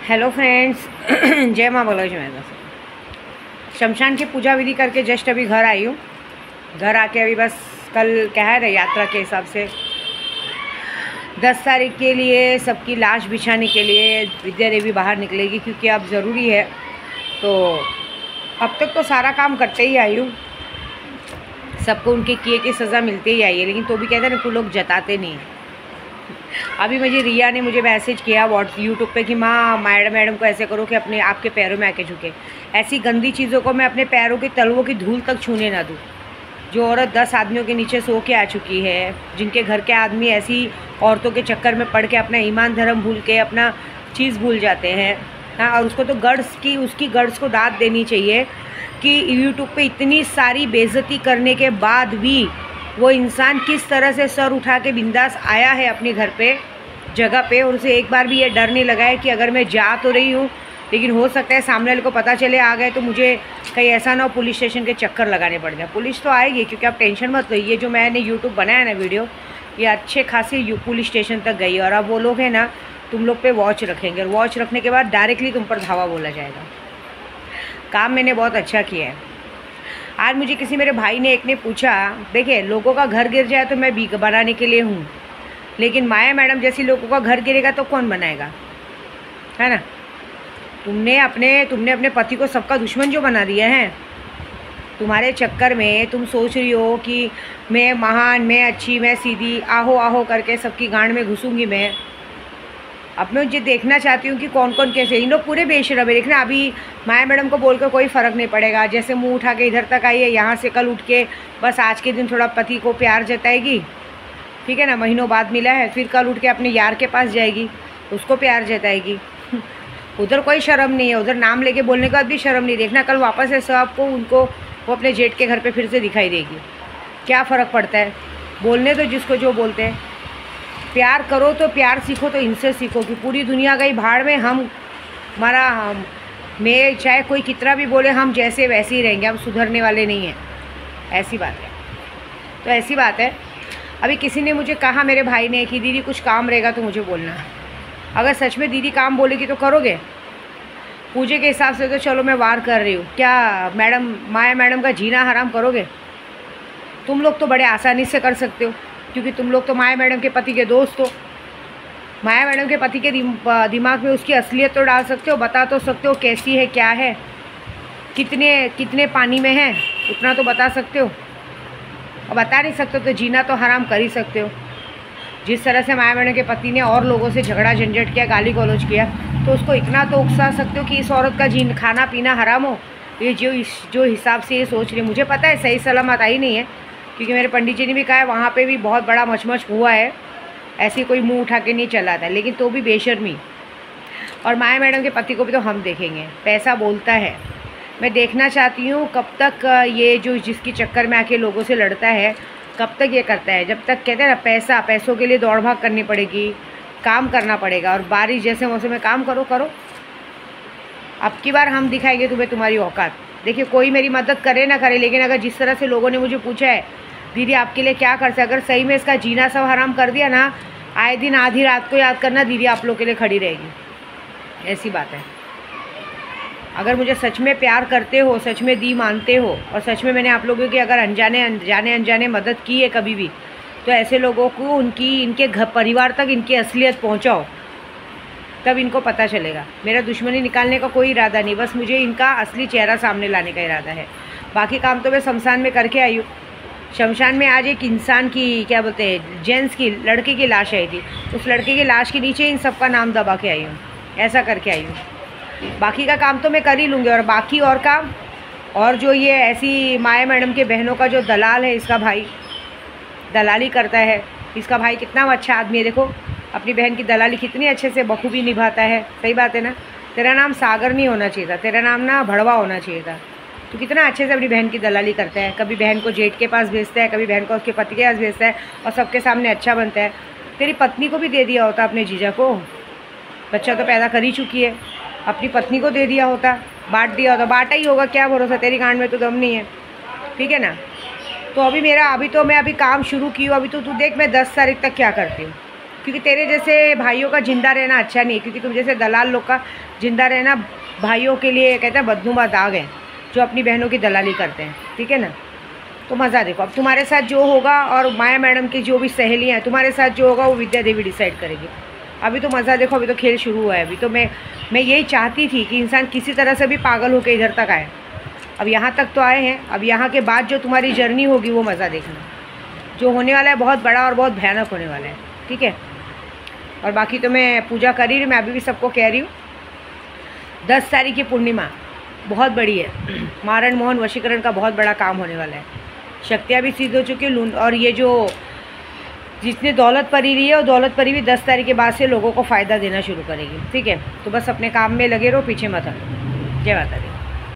Hello friends, जय माँ बोलो। जय माँ। शमशान की पूजा विधि करके जस्ट अभी घर आई हूँ। घर आके अभी बस कल क्या है ना, यात्रा के हिसाब से 10 तारीख के लिए सबकी लाश बिछाने के लिए विद्या देवी बाहर निकलेगी, क्योंकि अब ज़रूरी है। तो अब तक तो सारा काम करते ही आई हूँ, सबको उनके किए की सज़ा मिलती ही आई है, लेकिन तो भी कहते हैं ना, कुछ लोग जताते नहीं। अभी मुझे रिया ने मुझे मैसेज किया यूट्यूब पे कि माँ मैडम को ऐसे करो कि अपने आपके पैरों में आके झुके। ऐसी गंदी चीज़ों को मैं अपने पैरों के तलवों की धूल तक छूने ना दूँ। जो औरत 10 आदमियों के नीचे सो के आ चुकी है, जिनके घर के आदमी ऐसी औरतों के चक्कर में पड़ के अपना ईमान धर्म भूल के अपना चीज़ भूल जाते हैं। हाँ, और उसको तो उसकी गर्ड्स को दाद देनी चाहिए कि यूट्यूब पे इतनी सारी बेइज्जती करने के बाद भी वो इंसान किस तरह से सर उठा के बिंदास आया है अपने घर पे जगह पे, और उसे एक बार भी ये डर नहीं लगा है कि अगर मैं जा तो रही हूँ, लेकिन हो सकता है सामने वाले को पता चले आ गए तो मुझे कहीं ऐसा ना हो पुलिस स्टेशन के चक्कर लगाने पड़ जाए। पुलिस तो आएगी, क्योंकि आप टेंशन मत लो। ये जो मैंने यूट्यूब बनाया ना वीडियो, ये अच्छे खासे पुलिस स्टेशन तक गई, और अब वो लोग हैं ना, तुम लोग पे वॉच रखेंगे, और वॉच रखने के बाद डायरेक्टली तुम पर धावा बोला जाएगा। काम मैंने बहुत अच्छा किया है। आज मुझे किसी मेरे भाई ने एक ने पूछा, देखिए लोगों का घर गिर जाए तो मैं भी बनाने के लिए हूँ, लेकिन माया मैडम जैसी लोगों का घर गिरेगा तो कौन बनाएगा, है ना। तुमने अपने पति को सबका दुश्मन जो बना दिया है। तुम्हारे चक्कर में तुम सोच रही हो कि मैं महान, मैं अच्छी, मैं सीधी, आहो आहो करके सबकी गांड में घुसूँगी मैं। अब मैं मुझे देखना चाहती हूँ कि कौन कौन कैसे, इन लोग पूरे बेशरम है। देखना अभी माया मैडम को बोल कर कोई फ़र्क नहीं पड़ेगा। जैसे मुंह उठा के इधर तक आई है, यहाँ से कल उठ के बस आज के दिन थोड़ा पति को प्यार जताएगी, ठीक है ना, महीनों बाद मिला है, फिर कल उठ के अपने यार के पास जाएगी, उसको प्यार जताएगी। उधर कोई शर्म नहीं है, उधर नाम लेके बोलने के बाद भी शर्म नहीं। देखना कल वापस है सबको उनको वो अपने जेठ के घर पर फिर से दिखाई देगी। क्या फ़र्क पड़ता है, बोलने तो जिसको जो बोलते हैं। प्यार करो तो प्यार सीखो तो इनसे सीखो कि पूरी दुनिया गई भाड़ में, मैं चाहे कोई कितना भी बोले, हम जैसे वैसे ही रहेंगे, हम सुधरने वाले नहीं हैं। ऐसी बात है। तो ऐसी बात है। अभी किसी ने मुझे कहा, मेरे भाई ने, कि दीदी कुछ काम रहेगा तो मुझे बोलना। अगर सच में दीदी काम बोलेगी तो करोगे। पूजे के हिसाब से तो चलो मैं वार कर रही हूँ, क्या माया मैडम का जीना हराम करोगे? तुम लोग तो बड़े आसानी से कर सकते हो, क्योंकि तुम लोग तो माया मैडम के पति के दोस्त हो। माया मैडम के पति के दिमाग में उसकी असलियत तो डाल सकते हो, बता तो सकते हो कैसी है, क्या है, कितने पानी में है, उतना तो बता सकते हो। और बता नहीं सकते तो जीना तो हराम कर ही सकते हो। जिस तरह से माया मैडम के पति ने और लोगों से झगड़ा झंझट किया, गाली गलौज किया, तो उसको इतना तो उकसा सकते हो कि इस औरत का खाना पीना हराम हो। ये जो हिसाब से ये सोच रही, मुझे पता है सही सलामत आई नहीं है, क्योंकि मेरे पंडित जी ने भी कहा है वहाँ पे भी बहुत बड़ा मचमच हुआ है, ऐसी कोई मुंह उठा के नहीं चला था, लेकिन तो भी बेशर्मी। और माया मैडम के पति को भी तो हम देखेंगे, पैसा बोलता है। मैं देखना चाहती हूँ कब तक ये जो जिसकी चक्कर में आके लोगों से लड़ता है, कब तक ये करता है। जब तक कहते हैं ना, पैसों के लिए दौड़ भाग करनी पड़ेगी, काम करना पड़ेगा, और बारिश जैसे मौसम में काम करो। अब की बार हम दिखाएंगे तुम्हें तुम्हारी औकात। देखिए कोई मेरी मदद करे ना करे, लेकिन अगर जिस तरह से लोगों ने मुझे पूछा है दीदी आपके लिए क्या कर सकते, अगर सही में इसका जीना सब हराम कर दिया ना, आए दिन आधी रात को याद करना, दीदी आप लोग के लिए खड़ी रहेगी। ऐसी बात है। अगर मुझे सच में प्यार करते हो, सच में दी मानते हो, और सच में मैंने आप लोगों की अगर अनजाने मदद की है कभी भी, तो ऐसे लोगों को इनके घर परिवार तक इनकी असलियत पहुंचाओ, तब इनको पता चलेगा। मेरा दुश्मनी निकालने का कोई इरादा नहीं, बस मुझे इनका असली चेहरा सामने लाने का इरादा है। बाकी काम तो मैं शमशान में करके आई हूँ। शमशान में आज एक इंसान की, क्या बोलते हैं, जेंट्स की, लड़के की लाश आई थी। उस लड़के की लाश के नीचे इन सबका नाम दबा के आई हूँ, ऐसा करके आई हूँ। बाकी का काम तो मैं कर ही लूँगी, और बाकी और काम, और जो ये ऐसी माया मैडम के बहनों का जो दलाल है, इसका भाई दलाली करता है। इसका भाई कितना अच्छा आदमी है, देखो अपनी बहन की दलाली कितनी अच्छे से बखूबी निभाता है। सही बात है ना। तेरा नाम सागर नहीं होना चाहिए था, तेरा नाम ना भड़वा होना चाहिए था। तो कितना अच्छे से अपनी बहन की दलाली करता है। कभी बहन को जेठ के पास भेजता है, कभी बहन को उसके पति के पास भेजता है, और सबके सामने अच्छा बनता है। तेरी पत्नी को भी दे दिया होता अपने जीजा को, बच्चा तो पैदा कर ही चुकी है, अपनी पत्नी को दे दिया होता, बांट दिया होता। बांटा ही होगा, क्या भरोसा, तेरी गांड में तो दम नहीं है, ठीक है ना। तो मैं अभी काम शुरू की हूँ। अभी तो तू देख मैं 10 तारीख तक क्या करती हूँ, क्योंकि तेरे जैसे भाइयों का जिंदा रहना अच्छा नहीं है, क्योंकि तुम जैसे दलाल लोग का जिंदा रहना भाइयों के लिए कहते हैं बदनुमा दाग है, जो अपनी बहनों की दलाली करते हैं, ठीक है ना। तो मज़ा देखो अब तुम्हारे साथ जो होगा, और माया मैडम की जो भी सहेलियाँ हैं तुम्हारे साथ जो होगा वो विद्या देवी डिसाइड करेगी। अभी तो मज़ा देखो, अभी तो खेल शुरू हुआ है। अभी तो मैं यही चाहती थी कि इंसान किसी तरह से भी पागल होकर इधर तक आए। अब यहाँ तक तो आए हैं, अब यहाँ के बाद जो तुम्हारी जर्नी होगी वो मज़ा देखना, जो होने वाला है बहुत बड़ा और बहुत भयानक होने वाला है, ठीक है। और बाकी तो मैं पूजा कर ही रही, मैं अभी भी सबको कह रही हूँ 10 तारीख की पूर्णिमा बहुत बड़ी है। मारण मोहन वशीकरण का बहुत बड़ा काम होने वाला है। शक्तियाँ भी सिद्ध हो चुकी है, और ये जो जिसने दौलत परी ली है वो दौलत परी भी 10 तारीख के बाद से लोगों को फ़ायदा देना शुरू करेगी, ठीक है। तो बस अपने काम में लगे रहो, पीछे मत हटो। जय माता दी।